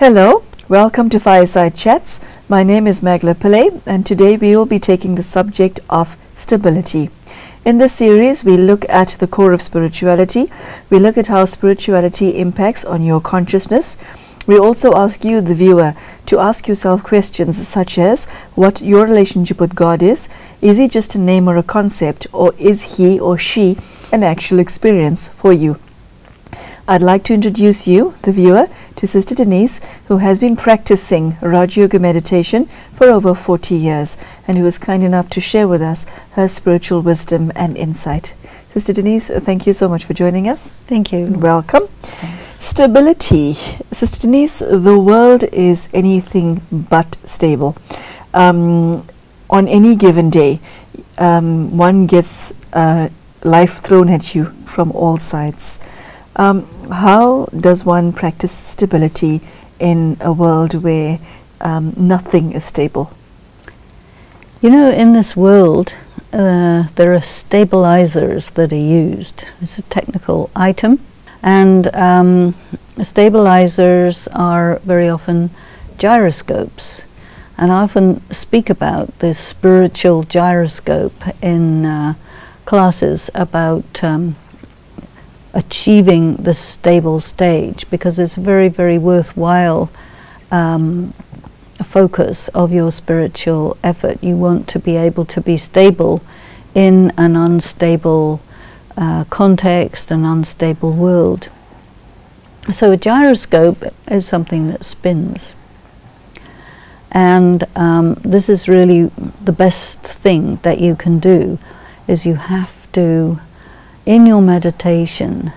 Hello, welcome to Fireside Chats. My name is Magela Pillai, and today we will be taking the subject of stability. In this series, we look at the core of spirituality. We look at how spirituality impacts on your consciousness. We also ask you, the viewer, to ask yourself questions such as what your relationship with God is. Is he just a name or a concept, or is he or she an actual experience for you? I'd like to introduce you, the viewer, to Sister Denise, who has been practicing Rajyoga Meditation for over 40 years and who is kind enough to share with us her spiritual wisdom and insight. Sister Denise, thank you so much for joining us. Thank you. Welcome. Stability. Sister Denise, the world is anything but stable. On any given day, one gets life thrown at you from all sides. How does one practice stability in a world where nothing is stable? You know, in this world, there are stabilizers that are used. It's a technical item, and stabilizers are very often gyroscopes. And I often speak about this spiritual gyroscope in classes about achieving the stable stage, because it's a very, very worthwhile focus of your spiritual effort. You want to be able to be stable in an unstable context, an unstable world. So a gyroscope is something that spins. And this is really the best thing that you can do, is you have to, in your meditation,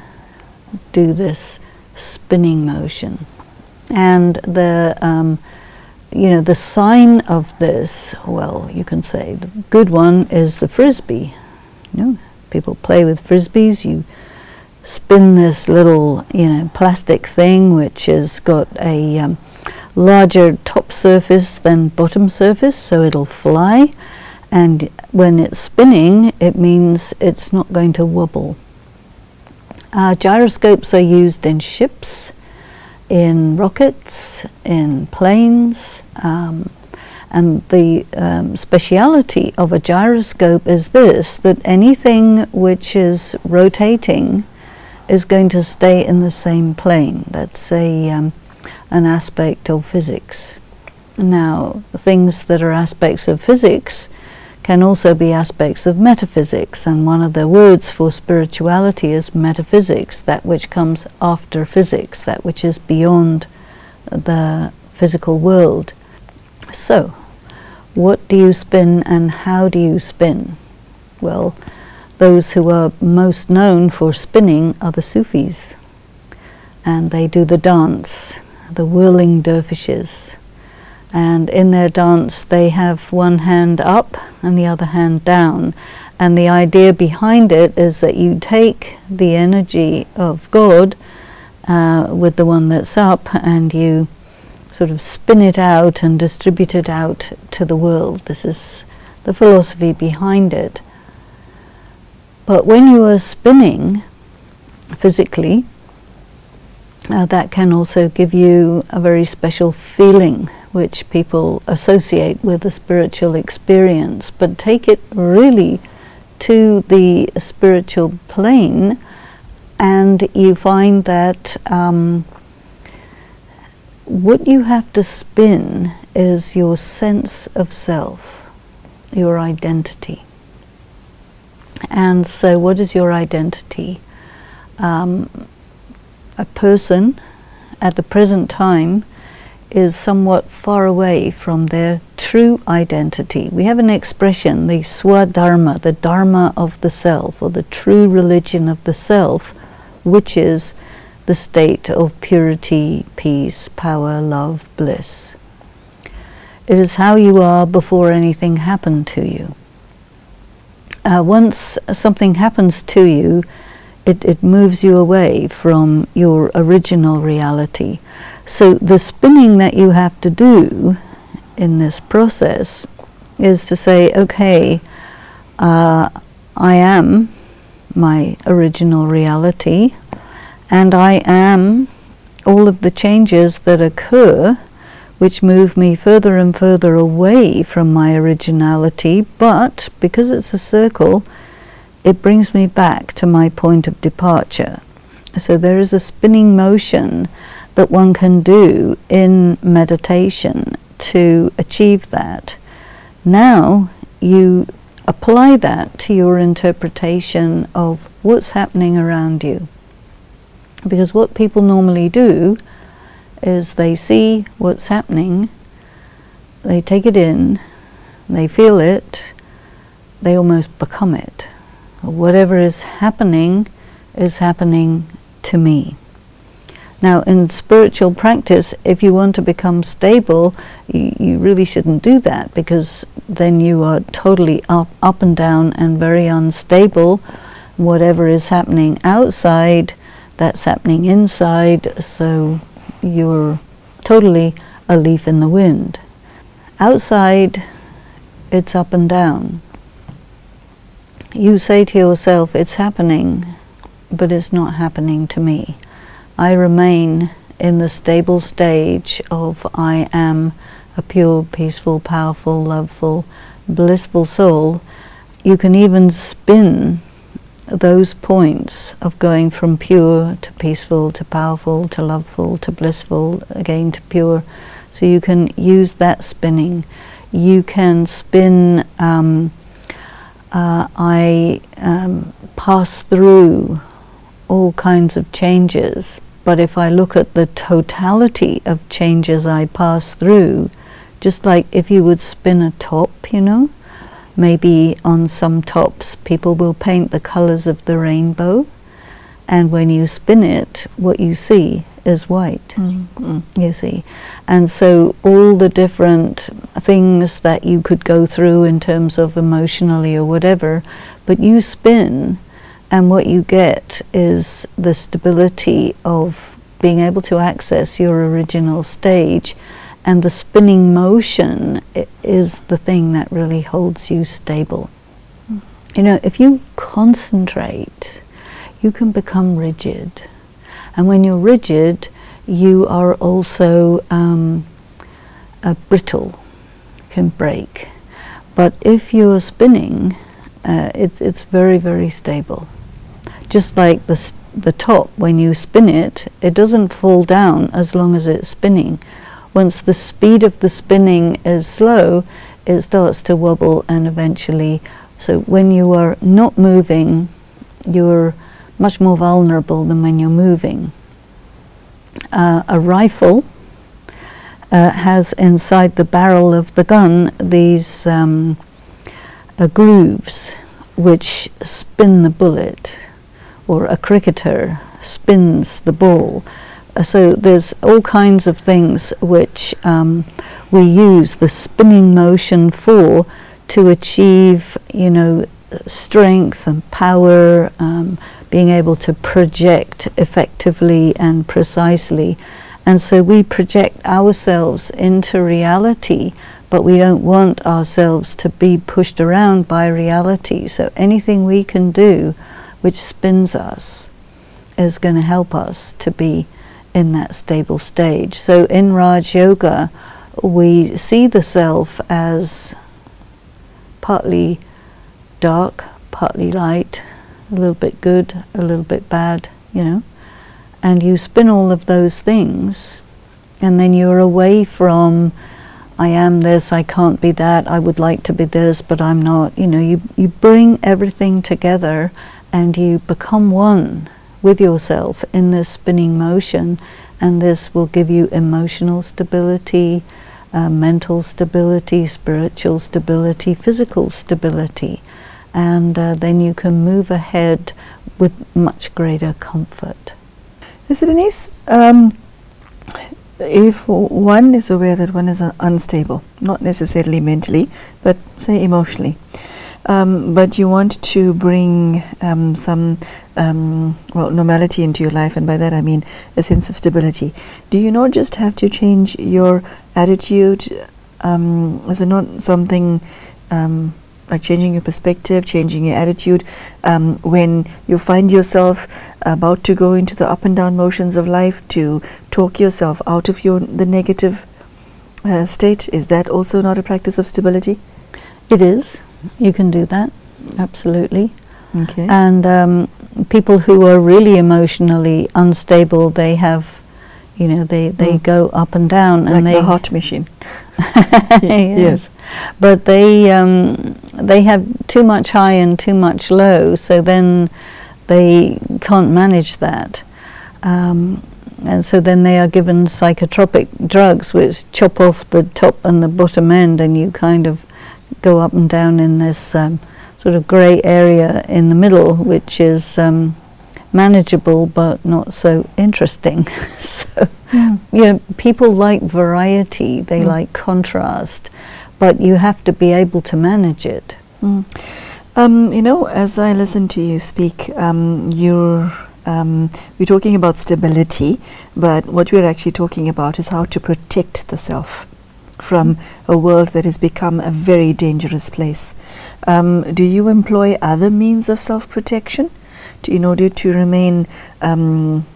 do this spinning motion. And the the sign of this, well, you can say the good one is the frisbee. You know, people play with frisbees. You spin this little, plastic thing which has got a larger top surface than bottom surface, so it'll fly. And when it's spinning, it means it's not going to wobble. Gyroscopes are used in ships, in rockets, in planes, and the speciality of a gyroscope is this, that anything which is rotating is going to stay in the same plane. That's an aspect of physics. Now, things that are aspects of physics can also be aspects of metaphysics, and one of the words for spirituality is metaphysics, that which comes after physics, that which is beyond the physical world. So, what do you spin and how do you spin? Well, those who are most known for spinning are the Sufis, and they do the dance, the whirling dervishes. And in their dance they have one hand up and the other hand down. And the idea behind it is that you take the energy of God with the one that's up, and you sort of spin it out and distribute it out to the world. This is the philosophy behind it. But when you are spinning physically, that can also give you a very special feeling, which people associate with a spiritual experience. But take it really to the spiritual plane, and you find that what you have to spin is your sense of self, your identity. And so what is your identity? A person at the present time is somewhat far away from their true identity. We have an expression, the swadharma, the dharma of the self, or the true religion of the self, which is the state of purity, peace, power, love, bliss. It is how you are before anything happened to you. Once something happens to you, it moves you away from your original reality. So the spinning that you have to do in this process is to say, okay, I am my original reality, and I am all of the changes that occur, which move me further and further away from my originality, but because it's a circle, it brings me back to my point of departure. So there is a spinning motion that one can do in meditation to achieve that. Now you apply that to your interpretation of what's happening around you. Because what people normally do is they see what's happening, they take it in, they feel it, they almost become it. Whatever is happening to me. Now, in spiritual practice, if you want to become stable, you really shouldn't do that, because then you are totally up and down and very unstable. Whatever is happening outside, that's happening inside, so you're totally a leaf in the wind. Outside, it's up and down. You say to yourself, it's happening, but it's not happening to me. I remain in the stable stage of I am a pure, peaceful, powerful, loveful, blissful soul. You can even spin those points of going from pure to peaceful to powerful to loveful to blissful, again to pure. So you can use that spinning. You can spin I pass through all kinds of changes, but if I look at the totality of changes I pass through, just like if you would spin a top, you know, maybe on some tops people will paint the colors of the rainbow, and when you spin it, what you see is white. You see. And so all the different things that you could go through in terms of emotionally or whatever, but you spin, and what you get is the stability of being able to access your original stage, and the spinning motion is the thing that really holds you stable. You know, if you concentrate, you can become rigid. And when you're rigid, you are also brittle, can break. But if you're spinning, it's very, very stable. Just like the top, when you spin it, it doesn't fall down as long as it's spinning. Once the speed of the spinning is slow, it starts to wobble, and eventually, so when you are not moving, you're much more vulnerable than when you're moving. A rifle has inside the barrel of the gun these grooves which spin the bullet, or a cricketer spins the ball. So there's all kinds of things which we use the spinning motion for, to achieve, you know, strength and power, being able to project effectively and precisely. And so we project ourselves into reality, but we don't want ourselves to be pushed around by reality. So anything we can do which spins us is going to help us to be in that stable stage. So in Raj Yoga, we see the self as partly dark, partly light, a little bit good, a little bit bad, you know. And you spin all of those things, and then you're away from, I am this, I can't be that, I would like to be this, but I'm not. You know, you bring everything together, and you become one with yourself in this spinning motion, and this will give you emotional stability, mental stability, spiritual stability, physical stability, and then you can move ahead with much greater comfort. So Denise, if one is aware that one is unstable, not necessarily mentally, but say emotionally, but you want to bring some normality into your life, and by that I mean a sense of stability, do you not just have to change your attitude? Is it not something like changing your perspective, changing your attitude, when you find yourself about to go into the up and down motions of life, to talk yourself out of the negative state? Is that also not a practice of stability? It is. You can do that, absolutely. Okay. And people who are really emotionally unstable, they have, you know, they go up and down, like and the heart machine. Yes. But they have too much high and too much low, so then they can't manage that. And so then they are given psychotropic drugs which chop off the top and the bottom end, and you kind of go up and down in this sort of grey area in the middle, which is manageable but not so interesting. So, people like variety, they like contrast, but you have to be able to manage it. You know, as I listen to you speak, we're talking about stability, but what we're actually talking about is how to protect the self from a world that has become a very dangerous place. Do you employ other means of self-protection in order to remain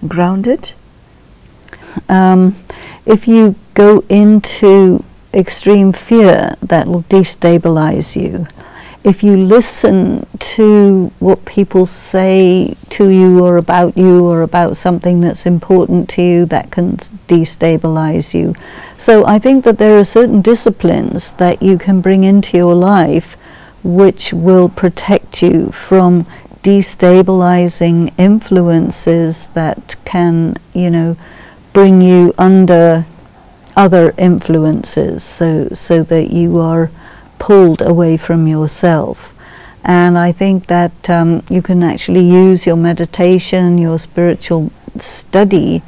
grounded? If you go into extreme fear, that will destabilize you. If you listen to what people say to you or about something that's important to you, that can destabilize you. So I think that there are certain disciplines that you can bring into your life which will protect you from destabilizing influences that can, you know, bring you under other influences, so that you are pulled away from yourself. And I think that you can actually use your meditation, your spiritual study,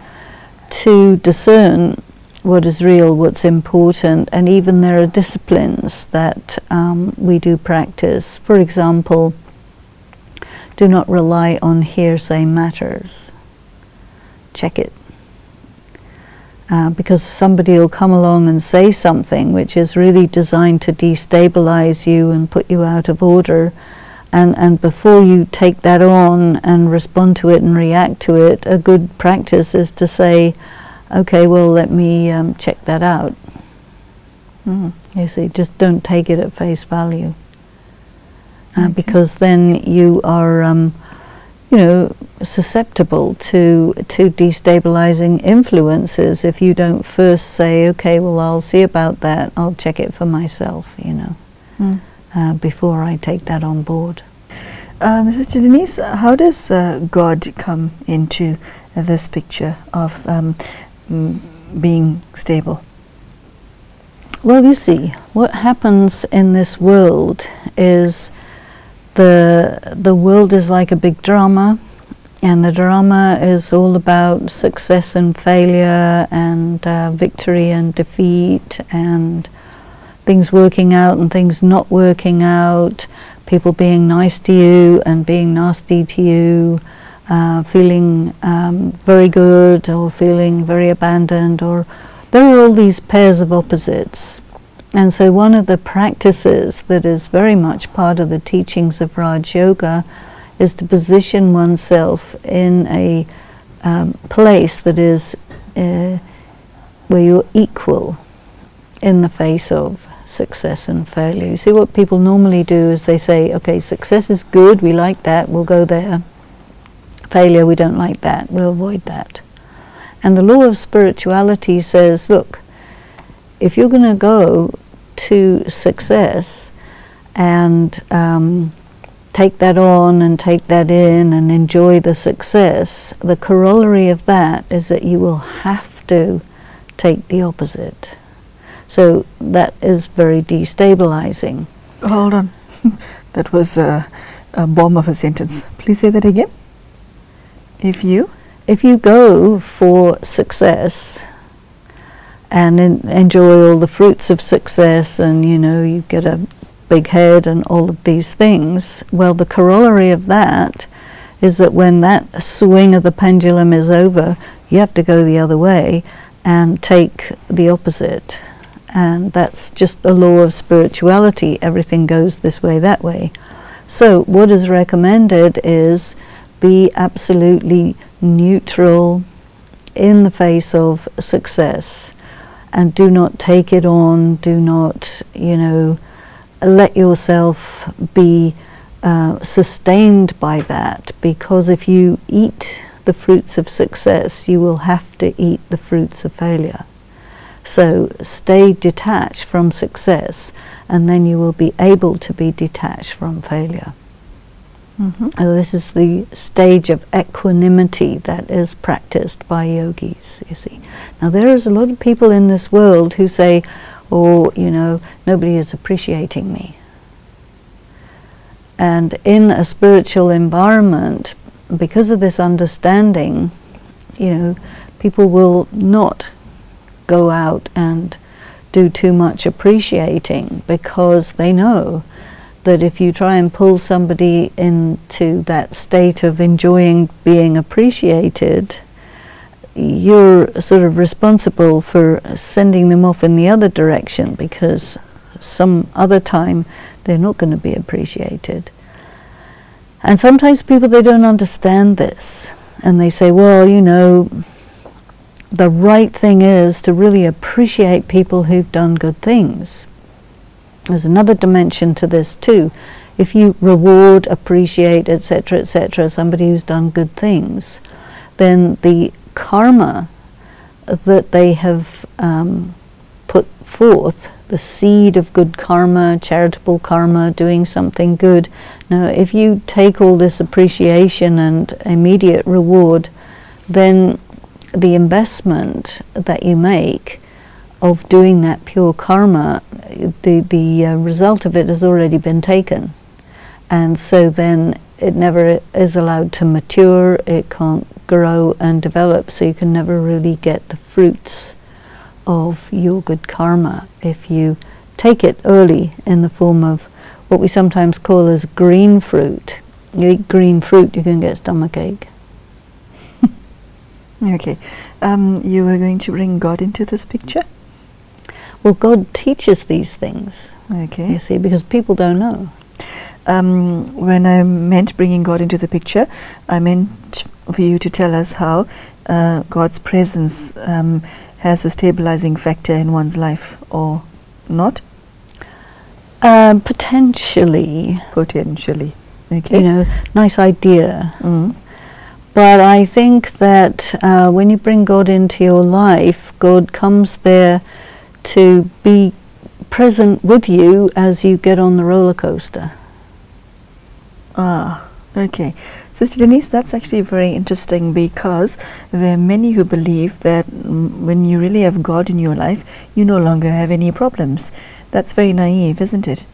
to discern what is real, what's important. And even there are disciplines that we do practice. For example, do not rely on hearsay matters. Check it. Because somebody will come along and say something which is really designed to destabilize you and put you out of order, and before you take that on and respond to it and react to it, a good practice is to say, okay, well, let me check that out. You see, just don't take it at face value, because then you are you know, susceptible to destabilizing influences if you don't first say, okay, well, I'll see about that, I'll check it for myself, you know, before I take that on board. Sister Denise, how does God come into this picture of being stable? Well, you see, what happens in this world is the world is like a big drama, and the drama is all about success and failure, and victory and defeat, and things working out and things not working out, people being nice to you and being nasty to you, feeling very good or feeling very abandoned, or there are all these pairs of opposites. And so one of the practices that is very much part of the teachings of Raj Yoga is to position oneself in a place that is where you're equal in the face of success and failure. You see, what people normally do is they say, okay, success is good, we like that, we'll go there. Failure, we don't like that, we'll avoid that. And the law of spirituality says, look, if you're going to go to success and take that on and take that in and enjoy the success, the corollary of that is that you will have to take the opposite. So that is very destabilizing. Hold on. That was a bomb of a sentence. Please say that again. If you go for success and enjoy all the fruits of success, and you know, you get a big head and all of these things, well, the corollary of that is that when that swing of the pendulum is over, you have to go the other way and take the opposite. and that's just the law of spirituality. Everything goes this way, that way. So what is recommended is be absolutely neutral in the face of success, and do not take it on, do not, let yourself be sustained by that, because if you eat the fruits of success, you will have to eat the fruits of failure. So stay detached from success, and then you will be able to be detached from failure. This is the stage of equanimity that is practiced by yogis, you see. Now there is a lot of people in this world who say, oh, nobody is appreciating me. And in a spiritual environment, because of this understanding, people will not go out and do too much appreciating, because they know that if you try and pull somebody into that state of enjoying being appreciated, you're sort of responsible for sending them off in the other direction, because some other time they're not going to be appreciated. And sometimes people, they don't understand this, and they say, well, the right thing is to really appreciate people who've done good things. There's another dimension to this too. If you reward, appreciate, etc., somebody who's done good things, then the karma that they have put forth, the seed of good karma, charitable karma, doing something good. Now, if you take all this appreciation and immediate reward, then the investment that you make of doing that pure karma, the result of it has already been taken. And so then it never is allowed to mature, it can't grow and develop, so you can never really get the fruits of your good karma if you take it early in the form of what we sometimes call as green fruit. You eat green fruit, you can get stomachache. Okay. You were going to bring God into this picture? Well, God teaches these things. Okay. You see, because people don't know. When I meant bringing God into the picture, I meant for you to tell us how God's presence has a stabilizing factor in one's life, or not? Potentially. Potentially. Okay. Nice idea. But I think that when you bring God into your life, God comes there to be present with you as you get on the roller coaster. Ah, okay. Sister Denise, that's actually very interesting, because there are many who believe that when you really have God in your life, you no longer have any problems. That's very naive, isn't it?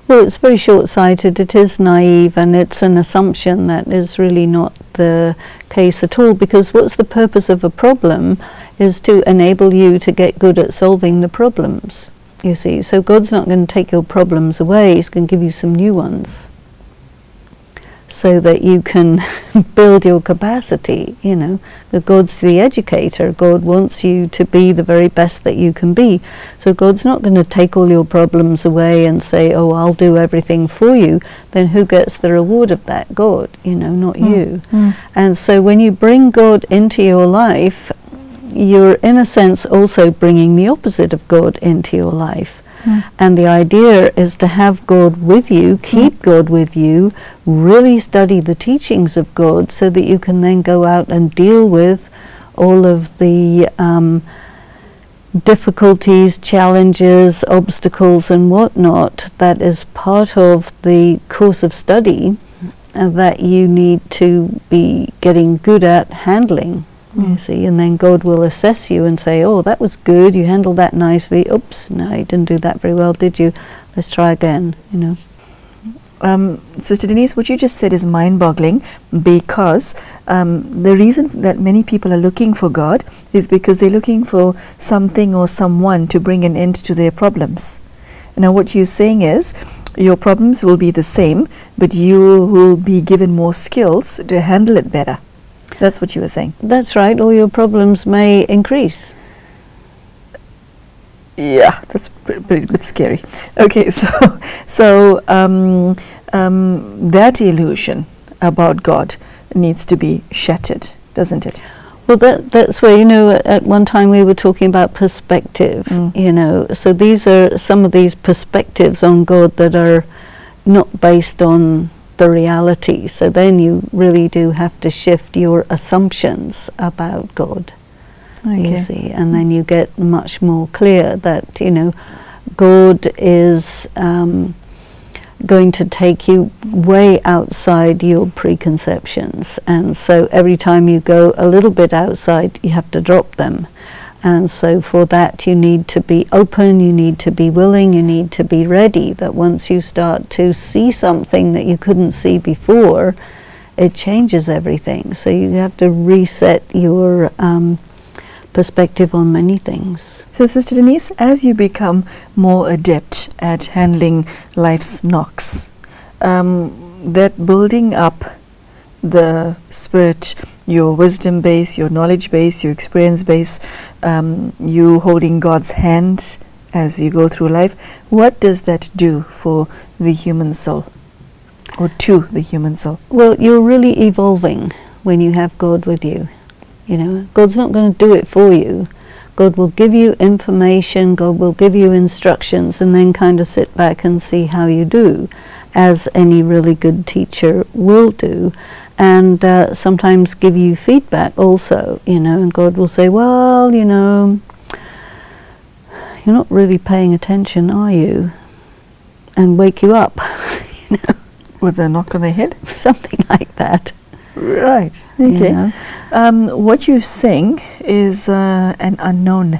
Well, it's very short-sighted, it is naive, and it's an assumption that is really not the case at all, because what's the purpose of a problem is to enable you to get good at solving the problems, you see. So God's not going to take your problems away, He's going to give you some new ones, so that you can build your capacity, God's the educator. God wants you to be the very best that you can be. So God's not going to take all your problems away and say, oh, I'll do everything for you. Then who gets the reward of that? God, not you. And so when you bring God into your life, you're in a sense also bringing the opposite of God into your life. And the idea is to have God with you, keep God with you, really study the teachings of God, so that you can then go out and deal with all of the difficulties, challenges, obstacles and whatnot that is part of the course of study that you need to be getting good at handling. You see, and then God will assess you and say, oh, that was good, you handled that nicely. Oops, no, you didn't do that very well, did you? Let's try again, Sister Denise, what you just said is mind-boggling, because the reason that many people are looking for God is because they're looking for something or someone to bring an end to their problems. Now what you're saying is, your problems will be the same, but you will be given more skills to handle it better. That's what you were saying. That's right, or your problems may increase. Yeah, that's pretty bit scary. Okay, so that illusion about God needs to be shattered, doesn't it? Well, that's where, you know, at one time we were talking about perspective, you know, so these are some of these perspectives on God that are not based on the reality. So then you really do have to shift your assumptions about God. Okay. You see, and then you get much more clear that, you know, God is going to take you way outside your preconceptions, and so every time you go a little bit outside, you have to drop them. And so for that you need to be open, you need to be willing, you need to be ready, that once you start to see something that you couldn't see before, it changes everything. So you have to reset your perspective on many things. So Sister Denise, as you become more adept at handling life's knocks, that building up the spirit, your wisdom base, your knowledge base, your experience base, you holding God's hand as you go through life, what does that do for the human soul, or to the human soul? Well, you're really evolving when you have God with you. You know, God's not going to do it for you. God will give you information, God will give you instructions, and then kind of sit back and see how you do, as any really good teacher will do. And sometimes give you feedback also, you know, and God will say, well, you know, you're not really paying attention, are you? And wake you up, you know. With a knock on the head? Something like that. Right, okay. You know? What you're saying is an unknown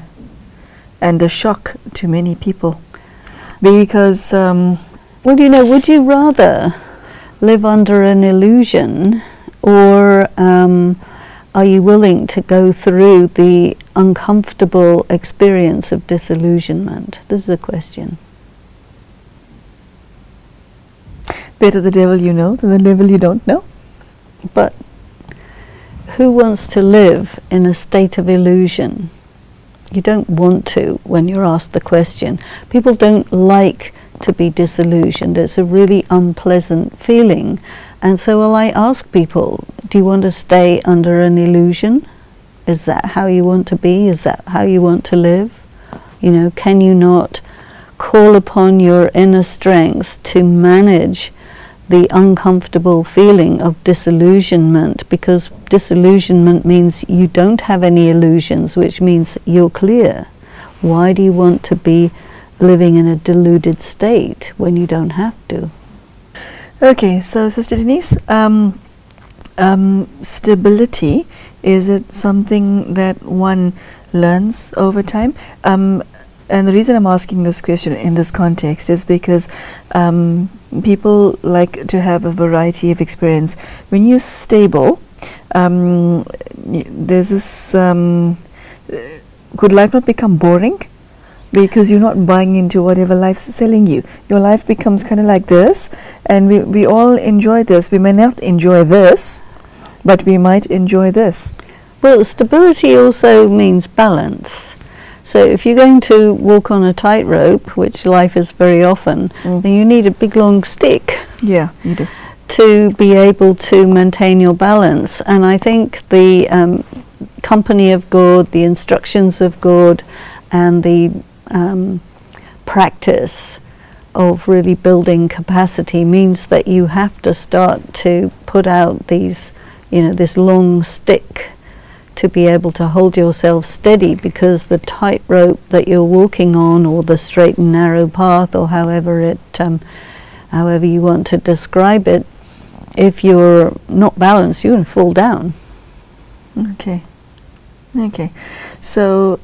and a shock to many people, because well, you know, would you rather live under an illusion, or are you willing to go through the uncomfortable experience of disillusionment? This is a question. Better the devil you know than the devil you don't know. But who wants to live in a state of illusion? You don't want to when you're asked the question. People don't like to be disillusioned. It's a really unpleasant feeling. And so will I ask people, do you want to stay under an illusion? Is that how you want to be? Is that how you want to live? You know, can you not call upon your inner strength to manage the uncomfortable feeling of disillusionment? Because disillusionment means you don't have any illusions, which means you're clear. Why do you want to be living in a deluded state when you don't have to? Okay, so Sister Denise, stability, is it something that one learns over time? And the reason I'm asking this question in this context is because people like to have a variety of experience. When you're stable, there's this, could life not become boring? Because you're not buying into whatever life's selling you. Your life becomes kind of like this, and we all enjoy this. We may not enjoy this, but we might enjoy this. Well, stability also means balance. So if you're going to walk on a tightrope, which life is very often, then you need a big long stick. Yeah, you do. To be able to maintain your balance. And I think the company of God, the instructions of God, and the practice of really building capacity means that you have to start to put out these, you know, this long stick to be able to hold yourself steady, because the tightrope that you're walking on, or the straight and narrow path, or however it, however you want to describe it, if you're not balanced, you're going to fall down. Okay. Okay. So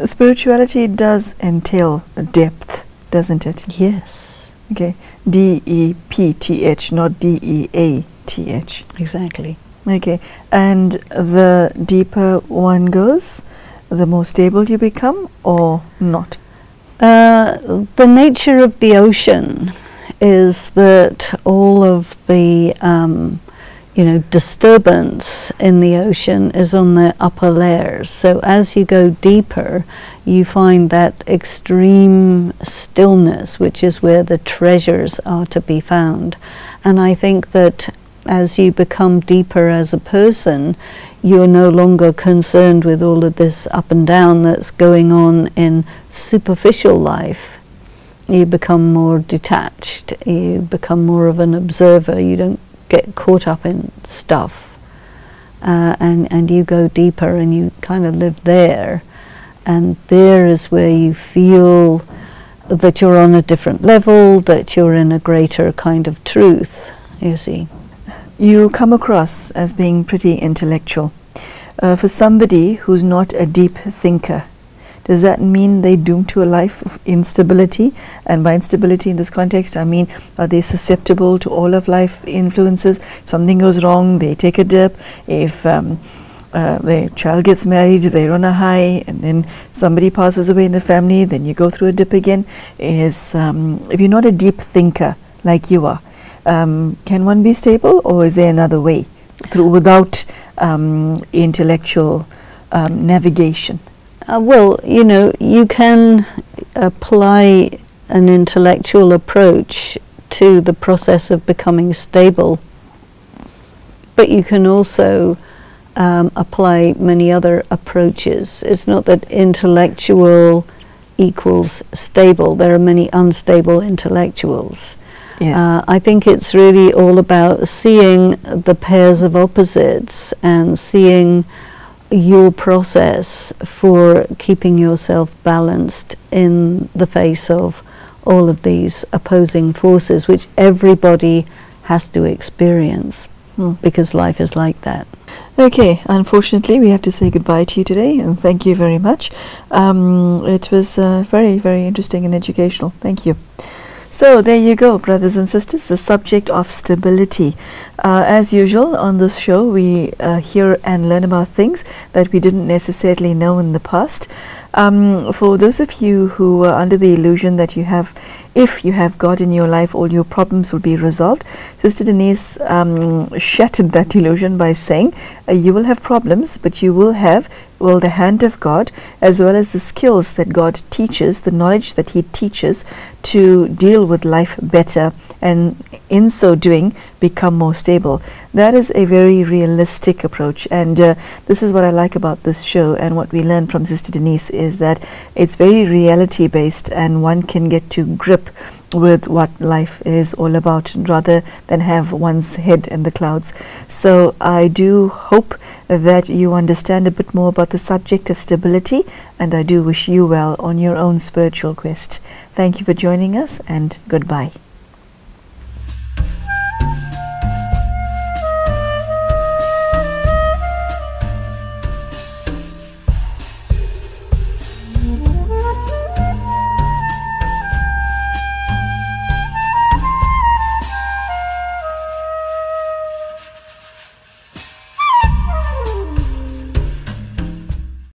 spirituality does entail depth, doesn't it? Yes. Okay. D-E-P-T-H, not D-E-A-T-H. Exactly. Okay, and the deeper one goes, the more stable you become, or not? The nature of the ocean is that all of the, disturbance in the ocean is on the upper layers. So as you go deeper, you find that extreme stillness, which is where the treasures are to be found. And I think that as you become deeper as a person, you're no longer concerned with all of this up and down that's going on in superficial life. You become more detached, you become more of an observer, you don't get caught up in stuff, and you go deeper and you kind of live there, and there is where you feel that you're on a different level, that you're in a greater kind of truth, you see. You come across as being pretty intellectual. For somebody who's not a deep thinker, does that mean they're doomed to a life of instability? And by instability in this context, I mean, are they susceptible to all of life influences? If something goes wrong, they take a dip. If their child gets married, they're on a high, and then somebody passes away in the family, then you go through a dip again. If you're not a deep thinker like you are, can one be stable, or is there another way without intellectual navigation? Well, you can apply an intellectual approach to the process of becoming stable, but you can also apply many other approaches. It's not that intellectual equals stable. There are many unstable intellectuals. Yes. I think it's really all about seeing the pairs of opposites and seeing your process for keeping yourself balanced in the face of all of these opposing forces, which everybody has to experience, because life is like that. Okay, unfortunately we have to say goodbye to you today, and thank you very much. It was very, very interesting and educational. Thank you. So there you go, brothers and sisters, the subject of stability. As usual on this show, we hear and learn about things that we didn't necessarily know in the past. For those of you who are under the illusion that if you have God in your life, all your problems will be resolved, Sister Denise shattered that illusion by saying you will have problems, but you will have the hand of God, as well as the skills that God teaches, the knowledge that He teaches to deal with life better, and in so doing become more stable. That is a very realistic approach, and this is what I like about this show, and what we learn from Sister Denise is that it's very reality based, and one can get to grip with what life is all about rather than have one's head in the clouds. So I do hope that you understand a bit more about the subject of stability, and I do wish you well on your own spiritual quest. Thank you for joining us, and goodbye.